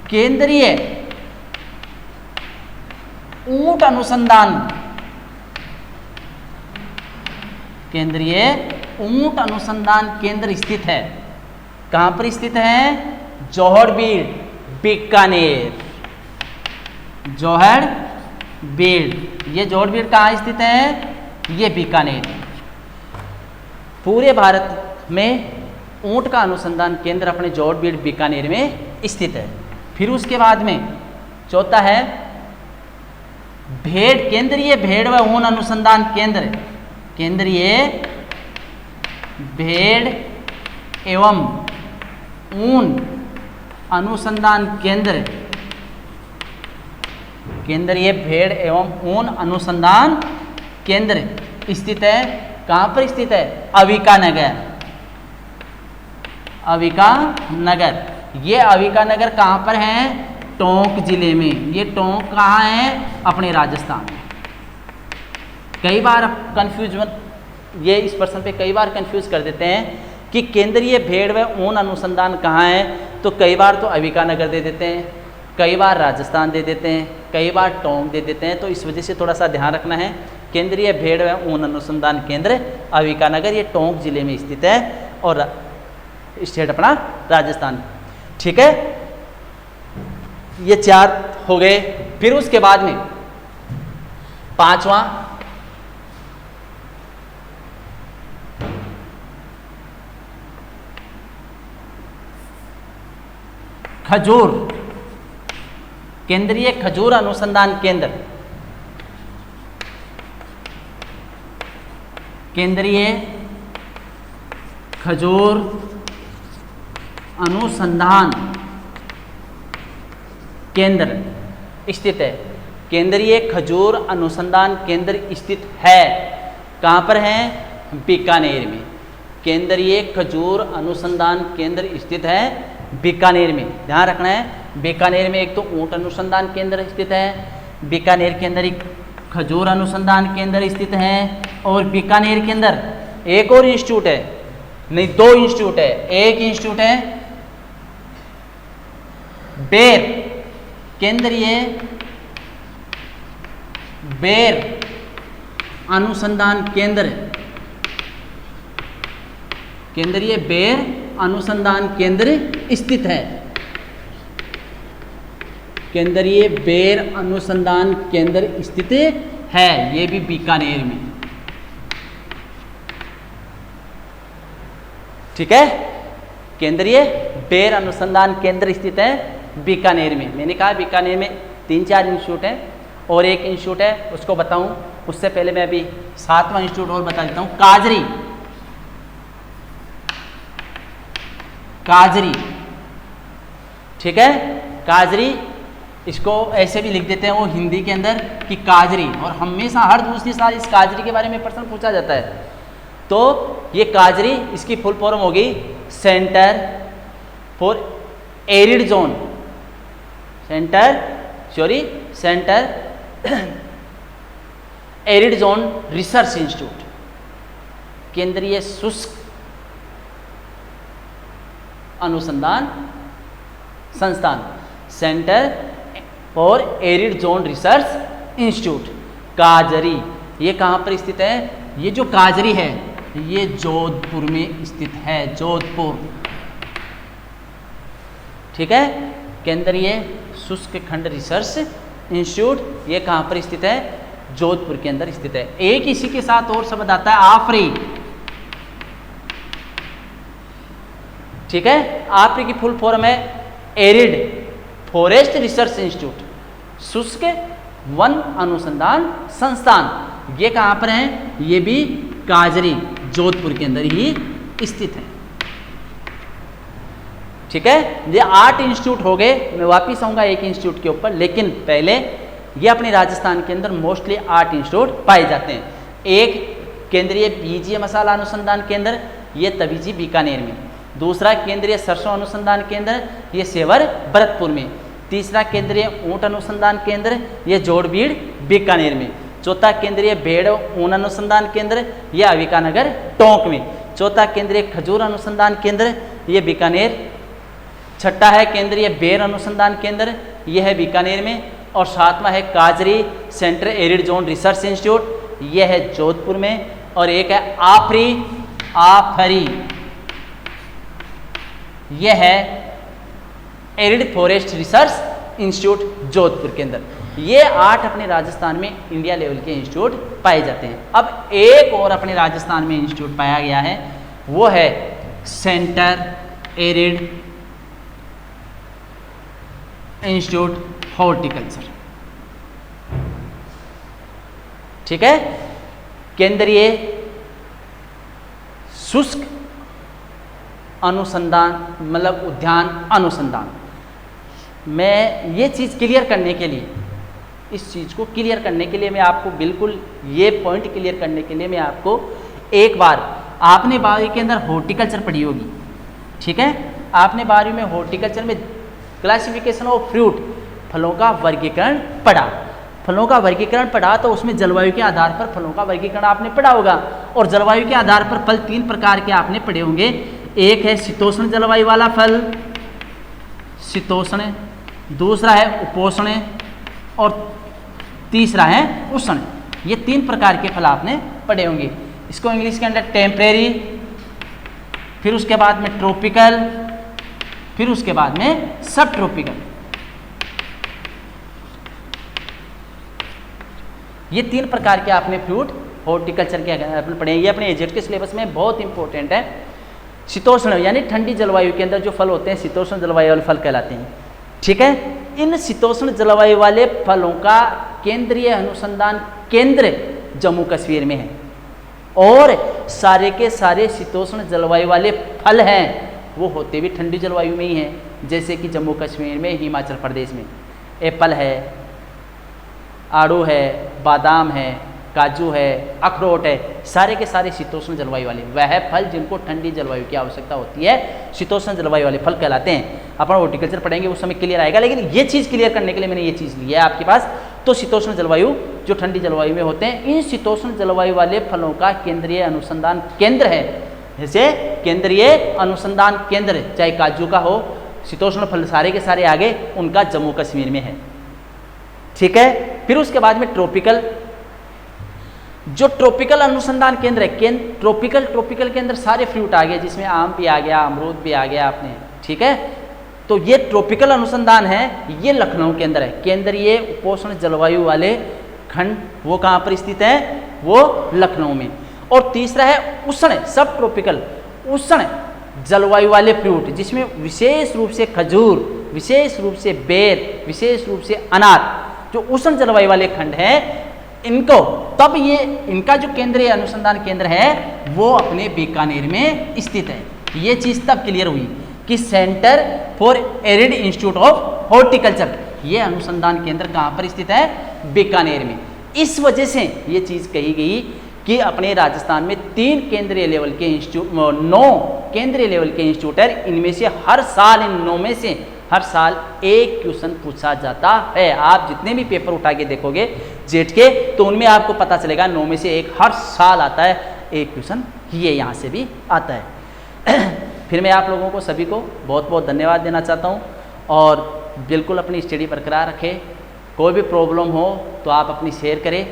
केंद्रीय ऊंट अनुसंधान, केंद्रीय ऊंट अनुसंधान केंद्र स्थित है। कहां पर स्थित है? जोहड़बीड़, बीकानेर। जोहड़बीड़, ये जोहड़बीड़ कहां स्थित है? ये बीकानेर। पूरे भारत में ऊंट का अनुसंधान केंद्र अपने जोहड़बीड़ बीकानेर में स्थित है। फिर उसके बाद में चौथा है भेड़, केंद्रीय भेड़ व ऊन अनुसंधान केंद्र, केंद्रीय भेड़ एवं ऊन अनुसंधान केंद्र, केंद्रीय भेड़ एवं ऊन अनुसंधान केंद्र स्थित है। कहां पर स्थित है? अविका नगर, अविका नगर। ये अविका नगर कहां पर है? टोंक जिले में। ये टोंक कहां है? अपने राजस्थान में। कई बार कंफ्यूज, ये इस प्रश्न पे कई बार कंफ्यूज कर देते हैं कि केंद्रीय भेड़ व ऊन अनुसंधान कहाँ है, तो कई बार तो अविका नगर दे देते हैं, कई बार राजस्थान दे देते हैं, कई बार टोंक दे देते हैं। तो इस वजह से थोड़ा सा ध्यान रखना है। केंद्रीय भेड़ व ऊन अनुसंधान केंद्र अविका नगर, ये टोंक जिले में स्थित है और स्टेट अपना राजस्थान। ठीक है, ये 4 हो गए। फिर उसके बाद में 5वां खजूर, केंद्रीय खजूर अनुसंधान केंद्र, केंद्रीय खजूर अनुसंधान केंद्र स्थित है। केंद्रीय खजूर अनुसंधान केंद्र स्थित है कहाँ पर है? बीकानेर में। केंद्रीय खजूर अनुसंधान केंद्र स्थित है बीकानेर में। ध्यान रखना है, बीकानेर में एक तो ऊंट अनुसंधान केंद्र स्थित है, बीकानेर के अंदर एक खजूर अनुसंधान केंद्र स्थित है, और बीकानेर के अंदर एक और इंस्टीट्यूट है, नहीं 2 इंस्टीट्यूट है। एक इंस्टीट्यूट है बेर, केंद्रीय बेर अनुसंधान केंद्र, केंद्रीय बेर अनुसंधान केंद्र स्थित है। केंद्रीय बेर अनुसंधान केंद्र स्थित है, ये भी बीकानेर में। ठीक है, केंद्रीय बेर अनुसंधान केंद्र स्थित है बीकानेर में। मैंने कहा बीकानेर में 3-4 इंस्टीट्यूट हैं और एक इंस्टीट्यूट है, उसको बताऊं उससे पहले मैं अभी 7वां इंस्टीट्यूट और बता देता हूं, काजरी। काजरी, ठीक है, काजरी, इसको ऐसे भी लिख देते हैं वो हिंदी के अंदर कि काजरी, और हमेशा हर दूसरी साल इस काजरी के बारे में प्रश्न पूछा जाता है। तो ये काजरी, इसकी फुल फॉर्म होगी centre for arid zone, centre arid zone research institute, केंद्रीय शुष्क अनुसंधान संस्थान, centre for arid zone research institute काजरी। ये कहाँ पर स्थित है? ये जो काजरी है ये जोधपुर में स्थित है, जोधपुर। ठीक है, केंद्रीय शुष्क खंड रिसर्च इंस्टीट्यूट ये कहाँ पर स्थित है? जोधपुर के अंदर स्थित है। एक इसी के साथ और शब्द आता है आफरी। ठीक है, आफरी की फुल फॉर्म है एरिड फॉरेस्ट रिसर्च इंस्टीट्यूट, शुष्क वन अनुसंधान संस्थान। ये कहाँ पर है? ये भी काजरी जोधपुर के अंदर ही स्थित है। ठीक है, ये 8 इंस्टीट्यूट हो गए। मैं वापिस आऊँगा एक इंस्टीट्यूट के ऊपर, लेकिन पहले ये अपने राजस्थान के अंदर मोस्टली 8 इंस्टीट्यूट पाए जाते हैं। एक केंद्रीय बीजीय मसाला अनुसंधान केंद्र, ये तबीजी बीकानेर में। दूसरा केंद्रीय सरसों अनुसंधान केंद्र, ये सेवर भरतपुर में। तीसरा केंद्रीय ऊंट अनुसंधान केंद्र, ये जोड़बीड़ बीकानेर में। चौथा केंद्रीय भेड़ ऊन अनुसंधान केंद्र, ये अविकानगर टोंक में। चौथा केंद्रीय खजूर अनुसंधान केंद्र, ये बीकानेर। छठा है केंद्रीय बेर अनुसंधान केंद्र, यह है बीकानेर में। और सातवां है काजरी centre arid zone research institute, यह है जोधपुर में। और एक है आफरी, यह है arid forest research institute Jodhpur के अंदर। ये 8 अपने राजस्थान में इंडिया लेवल के इंस्टीट्यूट पाए जाते हैं। अब एक और अपने राजस्थान में इंस्टीट्यूट पाया गया है, वो है सेंटर एरिड इंस्टीट्यूट हॉर्टिकल्चर। ठीक है, केंद्रीय शुष्क अनुसंधान मतलब उद्यान अनुसंधान। मैं ये चीज़ क्लियर करने के लिए, इस चीज़ को क्लियर करने के लिए मैं आपको बिल्कुल ये पॉइंट क्लियर करने के लिए मैं आपको एक बार, आपने 12वीं के अंदर हॉर्टिकल्चर पढ़ी होगी। ठीक है, आपने 12वीं में हॉर्टिकल्चर में क्लासिफिकेशन ऑफ फ्रूट, फलों का वर्गीकरण पढ़ा। फलों का वर्गीकरण पढ़ा तो उसमें जलवायु के आधार पर फलों का वर्गीकरण आपने पढ़ा होगा। और जलवायु के आधार पर फल 3 प्रकार के आपने पढ़े होंगे। एक है शीतोष्ण जलवायु वाला फल, शीतोष्ण। दूसरा है उपोष्ण और तीसरा है उष्ण। ये 3 प्रकार के फल आपने पढ़े होंगे। इसको इंग्लिश के अंदर टेम्परेरी, फिर उसके बाद में ट्रॉपिकल, फिर उसके बाद में सब ट्रॉपिकल। ये 3 प्रकार के आपने फ्रूट हॉर्टिकल्चर के आपने पढ़े। ये अपने एजेट के सिलेबस में बहुत इंपॉर्टेंट है। शीतोष्ण यानी ठंडी जलवायु के अंदर जो फल होते हैं शीतोष्ण जलवायु वाले फल कहलाते हैं। ठीक है, इन शीतोष्ण जलवायु वाले फलों का केंद्रीय अनुसंधान केंद्र जम्मू कश्मीर में है। और सारे के सारे शीतोष्ण जलवायु वाले फल हैं वो होते भी ठंडी जलवायु में ही हैं। जैसे कि जम्मू कश्मीर में, हिमाचल प्रदेश में एप्पल है, आड़ू है, बादाम है, काजू है, अखरोट है, सारे के सारे शीतोष्ण जलवायु वाले वह फल जिनको ठंडी जलवायु की आवश्यकता होती है, शीतोष्ण जलवायु वाले फल कहलाते हैं। अपन हॉर्टिकल्चर पढ़ेंगे उस समय क्लियर आएगा, लेकिन ये चीज़ क्लियर करने के लिए मैंने ये चीज़ ली है आपके पास। तो शीतोष्ण जलवायु जो ठंडी जलवायु में होते हैं, इन शीतोष्ण जलवायु वाले फलों का केंद्रीय अनुसंधान केंद्र है। जैसे केंद्रीय अनुसंधान केंद्र चाहे काजू का हो, शीतोष्ण फल सारे के सारे आगे उनका जम्मू कश्मीर में है। ठीक है, फिर उसके बाद में ट्रॉपिकल, जो ट्रॉपिकल अनुसंधान केंद्र है, ट्रॉपिकल के अंदर सारे फ्रूट आ गए, जिसमें आम भी आ गया, अमरूद भी आ गया आपने। ठीक है, तो ये ट्रॉपिकल अनुसंधान है, ये लखनऊ के अंदर है। केंद्रीय उपोष्ण जलवायु वाले खंड वो कहाँ पर स्थित है? वो लखनऊ में। और तीसरा है उष्ण सब ट्रॉपिकल, उष्ण जलवायु वाले फ्रूट, जिसमें विशेष रूप से खजूर, विशेष रूप से बेर, विशेष रूप से अनार, जो उष्ण जलवायु वाले खंड हैं इनको, तब ये इनका जो केंद्रीय अनुसंधान केंद्र है वो अपने बीकानेर में स्थित है। ये चीज़ तब क्लियर हुई कि centre for arid institute of horticulture, ये अनुसंधान केंद्र कहाँ पर स्थित है? बीकानेर में। इस वजह से ये चीज़ कही गई कि अपने राजस्थान में 3 केंद्रीय लेवल के इंस्टीट्यूट, 9 केंद्रीय लेवल के इंस्टीट्यूट है। इनमें से हर साल, इन 9 में से हर साल एक क्वेश्चन पूछा जाता है। आप जितने भी पेपर उठा के देखोगे जेट के, तो उनमें आपको पता चलेगा 9 में से एक हर साल आता है, एक क्वेश्चन ये यहाँ से भी आता है। फिर मैं आप लोगों को सभी को बहुत बहुत धन्यवाद देना चाहता हूँ और बिल्कुल अपनी स्टडी बरकरार रखें। कोई भी प्रॉब्लम हो तो आप अपनी शेयर करें।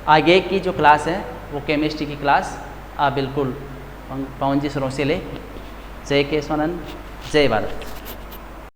आगे की जो क्लास है वो केमिस्ट्री की क्लास आप बिल्कुल पवन जी सरों से ले। जय केशवानंद, जय भारत।